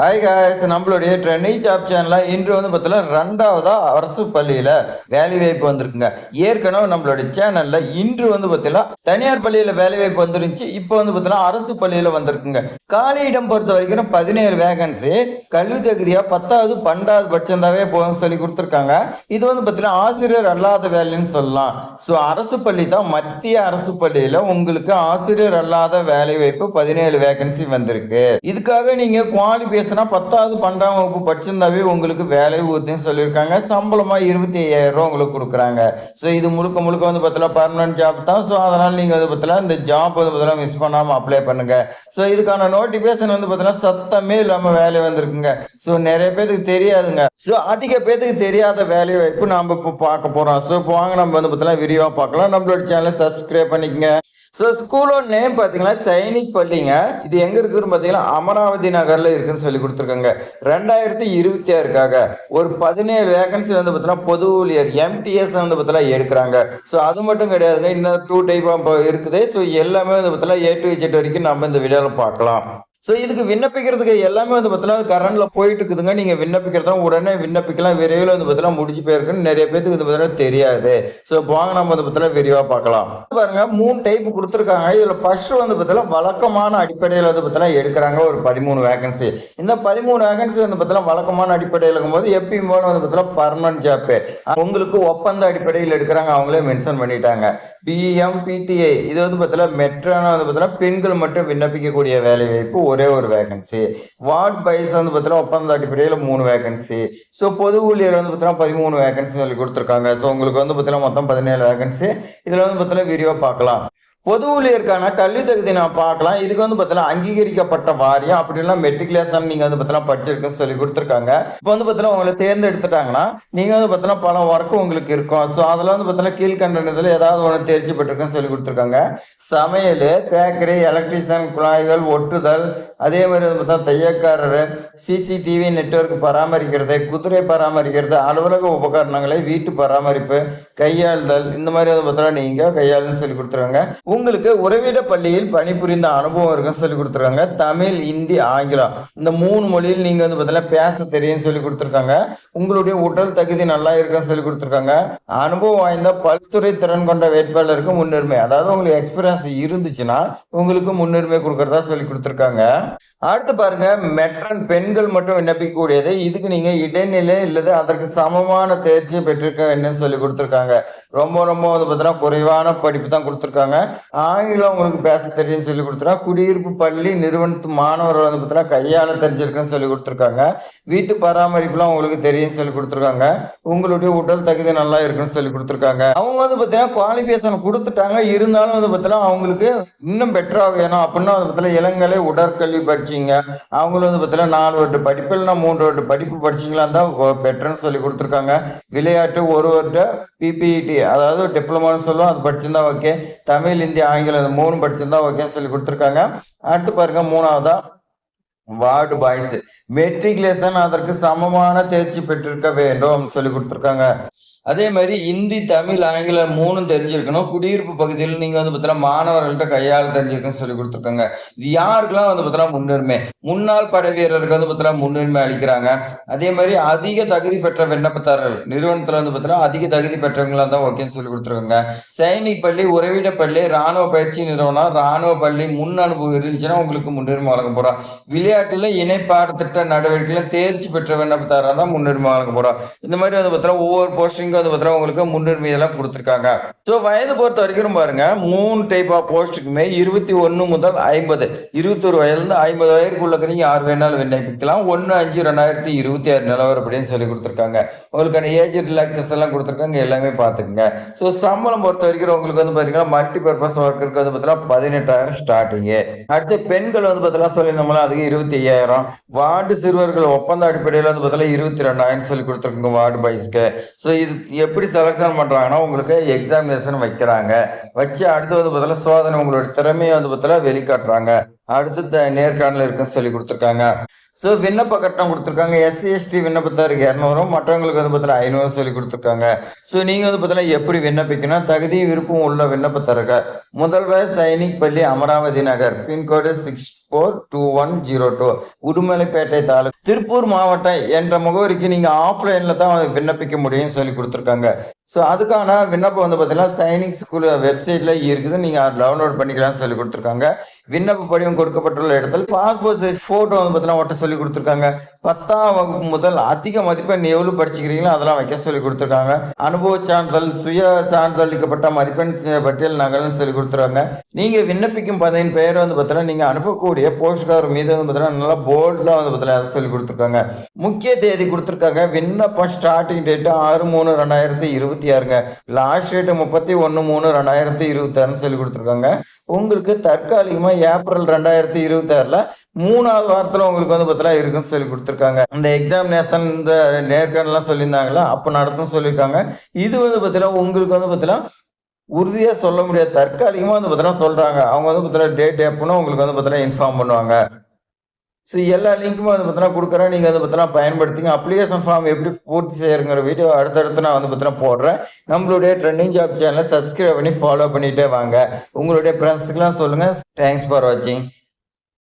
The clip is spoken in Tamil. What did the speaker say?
ஹாய் காய்ஸ், நம்மளுடைய ட்ரெண்டிங் ஜாப் சேனலில் இன்று பார்த்தீங்கன்னா ரெண்டாவதா அரசு பள்ளியில் வேலை வாய்ப்பு வந்திருக்குங்க. ஏற்கனவே நம்மளுடைய சேனலில் இன்று பார்த்தீங்கன்னா தனியார் பள்ளியில் வேலை வாய்ப்பு வந்துருந்துச்சு. இப்போ பார்த்தீங்கன்னா அரசு பள்ளியில் வந்திருக்குங்க. காலியிடம் பொறுத்த வரைக்கும் 17 வேகன்சி. கல்வி தகுதியாக 10வது 12வது பட்சம்தாவே போகும் சொல்லி கொடுத்துருக்காங்க. இது பார்த்தீங்கன்னா ஆசிரியர் அல்லாத வேலைன்னு சொல்லலாம். ஸோ அரசு பள்ளி தான், மத்திய அரசு பள்ளியில் உங்களுக்கு ஆசிரியர் அல்லாத வேலை வாய்ப்பு 17 வேகன்சி வந்திருக்கு. இதுக்காக நீங்கள் குவாலிஃபிகேஷன் 10வது 12ஆம் வகுப்பு படிச்சிருந்தாவே உங்களுக்கு வேலை ஊதியம் சொல்லியிருக்காங்க. சம்பளமா 25,000 உங்களுக்கு கொடுக்குறாங்க. ஸோ இது முழுக்க முழுக்க பார்த்தீங்கன்னா பர்மனன்ட் ஜாப் தான். ஸோ அதனால நீங்க பார்த்தீங்கன்னா இந்த ஜாப் பார்த்தீங்கன்னா மிஸ் பண்ணாம அப்ளை பண்ணுங்க. ஸோ இதுக்கான நோட்டிபிகேஷன் பார்த்தீங்கன்னா சத்தமே இல்லாம வேலை வந்திருக்குங்க. ஸோ நிறைய பேருக்கு தெரியாதுங்க. ஸோ அதிக பேருக்கு தெரியாத வேலை வாய்ப்பு நாம இப்போ பார்க்க போறோம். ஸோ இப்போ வாங்க நம்ம பார்த்தீங்கன்னா விரிவா பார்க்கலாம். நம்மளோட சேனலை சப்ஸ்கிரைப் பண்ணிக்கங்க. ஸோ ஸ்கூலோட நேம் பார்த்தீங்கன்னா சைனிக் பள்ளிங்க. இது எங்க இருக்குன்னு பார்த்தீங்கன்னா அமராவதி நகர்ல இருக்குன்னு சொல்லி கொடுத்துருக்காங்க. 2026க்காக ஒரு 17 வேகன்சி பார்த்தீங்கன்னா பொது ஊழியர் எம்டிஎஸ் பார்த்தீங்கன்னா எடுக்கிறாங்க. ஸோ அது மட்டும் கிடையாதுங்க, இன்னும் 2 டைப் இருக்குது. ஸோ எல்லாமே பார்த்தீங்கன்னா A to Z வரைக்கும் நம்ம இந்த வீடியோவில் பார்க்கலாம். ஸோ இதுக்கு விண்ணப்பிக்கிறதுக்கு எல்லாமே பார்த்தீங்கன்னா கரண்ட்ல போயிட்டு இருக்குதுங்க. நீங்க விண்ணப்பிக்கிறதா உடனே விண்ணப்பிக்கலாம். விரைவில் பார்த்தீங்கன்னா முடிஞ்சு போயிருக்குன்னு நிறைய பேருக்கு பார்த்தீங்கன்னா தெரியாது. ஸோ வாங்க நம்ம பார்த்தீங்கன்னா விரிவா பார்க்கலாம். பாருங்க 3 டைப் கொடுத்துருக்காங்க. இதுல ஃபர்ஸ்ட் பார்த்தீங்கன்னா வழக்கமான அடிப்படையில் பார்த்தீங்கன்னா எடுக்கிறாங்க ஒரு 13 வேகன்சி. இந்த 13 வேகன்சி பார்த்தீங்கன்னா வழக்கமான அடிப்படையில் இருக்கும்போது எப்பயும் போல பார்த்தீங்கன்னா பர்மனன்ட் ஜாப் உங்களுக்கு ஒப்பந்த அடிப்படையில் எடுக்கிறாங்க. அவங்களே மென்ஷன் பண்ணிட்டாங்க. பிஎம்பிடிஐ இது பார்த்தீங்கன்னா மெட்ரான பார்த்தீங்கன்னா பெண்கள் மட்டும் விண்ணப்பிக்கக்கூடிய வேலை வாய்ப்பு ஒரே ஒரு வேகன்சி. வார்ட் பைஸ் பார்த்தீங்கன்னா ஒப்பந்த அடிப்படையில் 3 வேகன்சி. ஸோ பொது ஊழியர் பார்த்தீங்கன்னா 13 வேகன்சி சொல்லி கொடுத்துருக்காங்க. ஸோ உங்களுக்கு பார்த்தீங்கன்னா மொத்தம் 17 வேகன்சி. இதுல பார்த்தீங்கன்னா விரிவா பார்க்கலாம். பொது ஊழியருக்கான கல்வி தகுதி நான் பார்க்கலாம். இதுக்கு பார்த்தீங்கன்னா அங்கீகரிக்கப்பட்ட வாரியம் அப்படின்னா மெட்ரிகுலேஷன் நீங்க பார்த்தீங்கன்னா படிச்சிருக்குன்னு சொல்லி கொடுத்துருக்காங்க. இப்போ பார்த்தீங்கன்னா உங்களை தேர்ந்தெடுத்துட்டாங்கன்னா நீங்க பார்த்தீங்கன்னா பல ஒர்க் உங்களுக்கு இருக்கும். ஸோ அதில் பார்த்தீங்கன்னா கீழ்கண்டனத்தில் ஏதாவது ஒன்று தேர்ச்சி பெற்றிருக்குன்னு சொல்லி கொடுத்துருக்காங்க. சமையல், பேக்கரி, எலக்ட்ரிஷியன், குழாய்கள் ஒட்டுதல், அதே மாதிரி பார்த்தீங்கன்னா தையக்காரர், சிசிடிவி நெட்வொர்க் பராமரிக்கிறது, குதிரை பராமரிக்கிறது, அலுவலக உபகரணங்களை வீட்டு பராமரிப்பு, கையாளுதல், இந்த மாதிரி பார்த்தீங்கன்னா நீங்க கையாளுன்னு சொல்லி கொடுத்துருக்காங்க. உங்களுக்கு உறைவிட பள்ளியில் பணிபுரிந்த அனுபவம் இருக்குன்னு சொல்லி கொடுத்துருக்காங்க. தமிழ், இந்தி, ஆங்கிலம் இந்த 3 மொழியில் நீங்க பார்த்தீங்கன்னா பேச தெரியும் சொல்லி கொடுத்துருக்காங்க. உங்களுடைய உடல் தகுதி நல்லா இருக்குன்னு சொல்லி கொடுத்துருக்காங்க. அனுபவம் வாய்ந்த பல்துறை திறன் கொண்ட வேட்பாளருக்கு முன்னுரிமை, அதாவது உங்களுக்கு எக்ஸ்பீரியன்ஸ் இருந்துச்சுன்னா உங்களுக்கு முன்னுரிமை கொடுக்கறதா சொல்லி கொடுத்துருக்காங்க. அடுத்து பாருங்க, மெட்ரன் பெண்கள் மட்டும் விண்ணப்பிக்கக்கூடியது. இதுக்கு நீங்க இடைநிலை இல்லது அதற்கு சமமான தேர்ச்சி பெற்றிருக்க வேண்டும்னு சொல்லி கொடுத்துருக்காங்க. ரொம்ப ரொம்ப பார்த்தீங்கன்னா குறைவான படிப்பு தான் கொடுத்துருக்காங்க. ஆங்கிலம் உங்களுக்கு பேச தெரியும்னு சொல்லி கொடுத்துருக்காங்க. குடியிருப்பு பள்ளி நிறுவனத்து மாணவர்கள் பார்த்தீங்கன்னா கையாள தெரிஞ்சிருக்குன்னு சொல்லி கொடுத்துருக்காங்க. வீட்டு பராமரிப்புலாம் உங்களுக்கு தெரியும்னு சொல்லி கொடுத்துருக்காங்க. உங்களுடைய உடல் தகுதி நல்லா இருக்குன்னு சொல்லி கொடுத்துருக்காங்க. அவங்க பார்த்தீங்கன்னா குவாலிஃபிகேஷன் கொடுத்துட்டாங்க. இருந்தாலும் பார்த்தீங்கன்னா அவங்களுக்கு இன்னும் பெட்டரா வேணும் அப்படின்னா பார்த்தீங்கன்னா இளங்கலை உடற்கல்வி படிச்சீங்க, அவங்களும் பார்த்தீங்கன்னா 4 வருட படிப்பு இல்லைன்னா 3 வருட படிப்பு படிச்சீங்களா தான் பெட்டர்னு சொல்லி கொடுத்துருக்காங்க. விளையாட்டு 1 வருட பிபிஇடி அதாவது டிப்ளமோன்னு சொல்லுவோம், அது படிச்சிருந்தா ஓகே. தமிழ், இந்தி, ஆங்கிலம் 3 படிச்சிருந்தா ஓகேன்னு சொல்லி கொடுத்துருக்காங்க. அடுத்து பாருங்க, 3வதா வார்டு பாய்ஸ் மெட்ரிகுலேஷன் அதற்கு சமமான தேர்ச்சி பெற்றிருக்க வேண்டும் சொல்லி கொடுத்துருக்காங்க. அதே மாதிரி இந்தி, தமிழ், ஆங்கிலம் 3 தெரிஞ்சிருக்கணும். குடியிருப்பு பகுதியில் நீங்க பார்த்தீங்கன்னா மாணவர்கள்ட்ட கையாள தெரிஞ்சிருக்குன்னு சொல்லி கொடுத்துருக்காங்க. இது யாருக்கெல்லாம் பார்த்தீங்கன்னா முன்னுரிமை, முன்னாள் படை வீரருக்கு பார்த்தீங்கன்னா முன்னுரிமை அளிக்கிறாங்க. அதே மாதிரி அதிக தகுதி பெற்ற விண்ணப்பதாரர்கள் நிறுவனத்துல பார்த்தீங்கன்னா அதிக தகுதி பெற்றவங்களா தான் ஓகேன்னு சொல்லி கொடுத்துருக்காங்க. சைனிக் பள்ளி, உறைவிட பள்ளி, ராணுவ பயிற்சி நிறுவனம், ராணுவ பள்ளி முன் அனுபவம் இருந்துச்சுன்னா உங்களுக்கு முன்னுரிமை வழங்க போறோம். விளையாட்டுல இணை பாடத்திட்ட நடவடிக்கையில தேர்ச்சி பெற்ற விண்ணப்பதாரா தான் முன்னுரிமை வழங்க போறோம். இந்த மாதிரி பார்த்தீங்கன்னா ஒவ்வொரு போஸ்டிங் உங்களுக்கு முன்னுரிமை எல்லாம் கொடுத்திருக்காங்க. சோ வயது பொறுத்த வரைக்கும் பாருங்க 3 டைப் ஆஃப் போஸ்டுக்குமே 21 முதல் 50, 21 வயதுல 50 வயதுக்குள்ள யார் வேணாலும் விண்ணப்பிக்கலாம். 1/5/2026 நிலவரம் அப்படின்னு சொல்லி கொடுத்திருக்காங்க. உங்களுக்கான ஏஜ் ரிலாக்ஸேஷன் எல்லாம் கொடுத்திருக்காங்க, எல்லாமே பாத்துக்கங்க. சோ சம்பளம் பொறுத்த வரைக்கும் உங்களுக்கு பாத்தீங்கன்னா மல்டி பர்பஸ் ஒர்க்கருக்கு பாத்தீங்கன்னா 18,000 ஸ்டார்டிங். அடுத்து பெண்கள் பாத்தீங்கன்னா சொல்லி நம்மள அதுக்கு 25,000. வார்டு சிறுவர்கள் ஒப்பந்த அடிப்படையில் பாத்தீங்கன்னா 22,000 சொல்லி கொடுத்திருக்காங்க வார்டு பாய்ஸ்க்கு. சோ இது எப்படி செலக்ஷன் பண்றாங்கன்னா உங்களுக்கு எக்ஸாமினேஷன் வைக்கிறாங்க. வச்சு அடுத்து பார்த்தீங்கன்னா சோதனை உங்களோட திறமையை பார்த்தீங்கன்னா வெளிக்காட்டுறாங்க. அடுத்து நேர்காணல் இருக்குன்னு சொல்லி கொடுத்துருக்காங்க. ஸோ விண்ணப்ப கட்டணம் குடுத்துருக்காங்க. எஸ்சி, எஸ்டி விண்ணப்பத்தாருக்கு 200 மற்றவங்களுக்கு வந்து பார்த்தீங்கன்னா 500 சொல்லிக் குடுத்துருக்காங்க. ஸோ நீங்க வந்து பார்த்தீங்கன்னா எப்படி விண்ணப்பிக்கணும்? தகுதியும் விருப்பமும் உள்ள விண்ணப்பதாரர்கள் முதல்வர் சைனிக் பள்ளி, அமராவதி நகர், பின்கோடு 642102, உடுமலைப்பேட்டை தாலுகா, திருப்பூர் மாவட்டம் என்ற முகவரிக்கு நீங்க ஆஃப்லைன்ல தான் விண்ணப்பிக்க முடியும்னு சொல்லிக் குடுத்துருக்காங்க. ஸோ அதுக்கான விண்ணப்பம் வந்து பார்த்தீங்கன்னா சைனிக் ஸ்கூல் வெப்சைட்ல இருக்குது. நீங்க டவுன்லோட் பண்ணிக்கலாம்னு சொல்லிக் குடுத்துருக்காங்க. விண்ணப்ப படிவம் கொடுக்கப்பட்டுள்ள இடத்தில் பாஸ்போர்ட் சைஸ் ஃபோட்டோ வந்து பார்த்தீங்கன்னா ஒட்ட சொல்லிக் குடுத்துருக்காங்க. 10ஆம் வகுப்பு முதல் அதிக மதிப்பெண் எவ்வளவு படிச்சுக்கிறீங்களோ அதெல்லாம் வைக்க சொல்லிக் குடுத்துருக்காங்க. அனுபவ சான்றிதழ், சுய சான்றளிக்கப்பட்ட மதிப்பெண் பட்டியல் நகல்னு சொல்லிக் குடுத்துருக்காங்க. நீங்க விண்ணப்பிக்கும் பதவியின் பெயர் வந்து பார்த்தீங்கன்னா நீங்க அனுப்பக்கூடிய போஸ்ட் கார்டு மீது வந்து பார்த்தீங்கன்னா நல்லா போல்டா வந்து பார்த்தீங்கன்னா சொல்லிக் குடுத்துருக்காங்க. முக்கிய தேதி குடுத்துருக்காங்க. விண்ணப்பம் ஸ்டார்டிங் டேட் 6/3/2026ங்க. லாஸ்ட் டேட் 31/3/2026ன்னு சொல்லி குடுத்துருக்காங்க. உங்களுக்கு தற்காலிகமா ஏப்ரல் 2026ல 3வது வாரத்துல உங்களுக்கு வந்து பார்த்தீங்கன்னா இருக்குன்னு சொல்லி குடுத்துருக்காங்க. இந்த எக்ஸாமினேஷன் இந்த நேர்காணல்லாம் சொல்லியிருந்தாங்கல்ல, அப்ப நடத்தும்னு சொல்லியிருக்காங்க. இது வந்து பார்த்தீங்கன்னா உங்களுக்கு வந்து பார்த்தீங்கன்னா உறுதியா சொல்ல முடியாது. தற்காலிகமா வந்து பார்த்தீங்கன்னா சொல்றாங்க. அவங்க வந்து பார்த்தீங்கன்னா டேட் எப்பன்னு உங்களுக்கு வந்து பார்த்தீங்கன்னா இன்ஃபார்ம் பண்ணுவாங்க. ஸோ எல்லா லிங்க்குமே வந்து பார்த்தீங்கன்னா குடுக்குறேன். நீங்க வந்து பார்த்தீங்கன்னா பயன்படுத்திங்க. அப்ளிகேஷன் ஃபார்ம் எப்படி பூர்த்தி செய்யறங்கிற வீடியோ அடுத்தடுத்து நான் வந்து பார்த்தீங்கன்னா போடுறேன். நம்மளுடைய ட்ரெண்டிங் ஜாப் சேனலை சப்ஸ்கிரைப் பண்ணி ஃபாலோ பண்ணிட்டே வாங்க. உங்களுடைய ஃப்ரெண்ட்ஸ்க்குலாம் சொல்லுங்க. தேங்க்ஸ் ஃபார் வாட்சிங்.